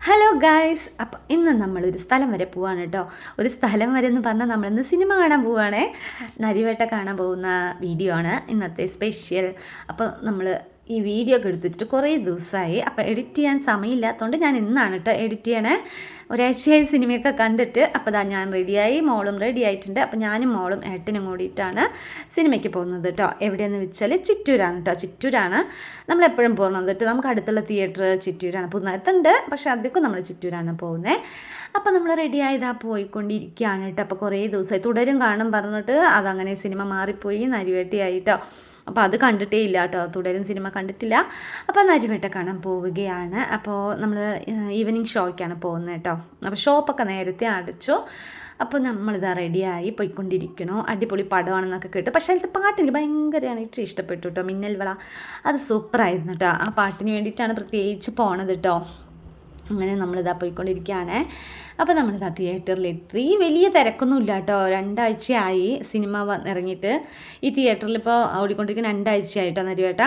Hello guys, അപ്പോൾ ഇന്ന് നമ്മളൊരു സ്ഥലം വരെ പോവാണ് കേട്ടോ. ഒരു സ്ഥലം വരെ എന്ന് പറഞ്ഞാൽ നമ്മളിന്ന് സിനിമ കാണാൻ പോവുകയാണേ. നരിവേട്ട കാണാൻ പോകുന്ന വീഡിയോ ആണ് ഇന്നത്തെ സ്പെഷ്യൽ. അപ്പോൾ നമ്മൾ ഈ വീഡിയോ ഒക്കെ എടുത്തിട്ട് കുറേ ദിവസമായി. അപ്പോൾ എഡിറ്റ് ചെയ്യാൻ സമയമില്ലാത്തതുകൊണ്ട് ഞാൻ ഇന്നാണ് കേട്ടോ എഡിറ്റ് ചെയ്യണേ. ഒരാഴ്ചയായി സിനിമയൊക്കെ കണ്ടിട്ട്. അപ്പോൾ ഇതാ ഞാൻ റെഡിയായി, മോളും റെഡി ആയിട്ടുണ്ട്. അപ്പോൾ ഞാനും മോളും ഏട്ടനും കൂടിയിട്ടാണ് സിനിമയ്ക്ക് പോകുന്നത് കേട്ടോ. എവിടെയെന്ന് വെച്ചാൽ ചിറ്റൂരാണ് കേട്ടോ. ചിറ്റൂരാണ് നമ്മളെപ്പോഴും പോകുന്നത് കേട്ടോ. നമുക്ക് അടുത്തുള്ള തിയേറ്റർ ചിറ്റൂരാണ്. പുതുനഗരത്തുണ്ട്, പക്ഷേ അധികം നമ്മൾ ചിറ്റൂരാണ് പോകുന്നത്. അപ്പോൾ നമ്മൾ റെഡിയായതാ പോയിക്കൊണ്ടിരിക്കുകയാണ് കേട്ടോ. അപ്പോൾ കുറേ ദിവസമായി തുടരും കാണും പറഞ്ഞിട്ട് അതങ്ങനെ സിനിമ മാറിപ്പോയി, നരിവേട്ടയായിട്ടോ. അപ്പോൾ അത് കണ്ടിട്ടേ ഇല്ല കേട്ടോ, തുടരും സിനിമ കണ്ടിട്ടില്ല. അപ്പോൾ നരിവേട്ട കാണാൻ പോവുകയാണ്. അപ്പോൾ നമ്മൾ ഈവനിങ് ഷോയ്ക്കാണ് പോകുന്നത് കേട്ടോ. അപ്പോൾ ഷോപ്പൊക്കെ നേരത്തെ അടച്ചു. അപ്പോൾ നമ്മളിതാ റെഡിയായി പോയിക്കൊണ്ടിരിക്കണോ. അടിപൊളി പടമാണെന്നൊക്കെ കേട്ടു. പക്ഷേ അതിലത്തെ പാട്ട് എനിക്ക് ഭയങ്കരമായിട്ട് ഇഷ്ടപ്പെട്ടു കേട്ടോ. മിന്നൽ വള അത് സൂപ്പറായിരുന്നു കേട്ടോ. ആ പാട്ടിന് വേണ്ടിയിട്ടാണ് പ്രത്യേകിച്ച് പോണത് കേട്ടോ. അങ്ങനെ നമ്മളിതാ പോയിക്കൊണ്ടിരിക്കുകയാണ്. അപ്പോൾ നമ്മളിതാ തിയേറ്ററിലെത്തി. വലിയ തിരക്കൊന്നുമില്ല കേട്ടോ. 2 ആഴ്ചയായി സിനിമ ഇറങ്ങിയിട്ട്. ഈ തിയേറ്ററിൽ ഇപ്പോൾ ഓടിക്കൊണ്ടിരിക്കുന്ന 2 ആഴ്ചയായിട്ടോ നരിവേട്ട.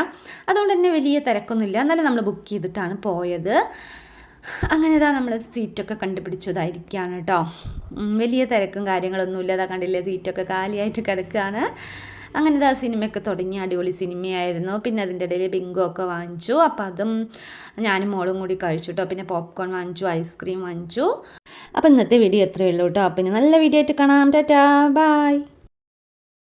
അതുകൊണ്ട് തന്നെ വലിയ തിരക്കൊന്നുമില്ല. എന്നാലും നമ്മൾ ബുക്ക് ചെയ്തിട്ടാണ് പോയത്. അങ്ങനെ ഇതാ നമ്മൾ സീറ്റൊക്കെ കണ്ടുപിടിച്ചതായിരിക്കുകയാണ് കേട്ടോ. വലിയ തിരക്കും കാര്യങ്ങളൊന്നുമില്ല. അതാ കണ്ടില്ലേ, സീറ്റൊക്കെ കാലിയായിട്ട് കിടക്കുകയാണ്. അങ്ങനെ ഇതാ സിനിമയൊക്കെ തുടങ്ങി. അടിപൊളി സിനിമയായിരുന്നു. പിന്നെ അതിൻ്റെ ഇടയിൽ ബിങ്കോ ഒക്കെ വാങ്ങിച്ചു. അപ്പോൾ അതും ഞാനും മോളും കൂടി കഴിച്ചു കേട്ടോ. പിന്നെ പോപ്കോൺ വാങ്ങിച്ചു, ഐസ്ക്രീം വാങ്ങിച്ചു. അപ്പോൾ ഇന്നത്തെ വീഡിയോ എത്രയേ ഉള്ളൂ കേട്ടോ. പിന്നെ നല്ല വീഡിയോ ആയിട്ട് കാണാം. ടാറ്റാ, ബൈ.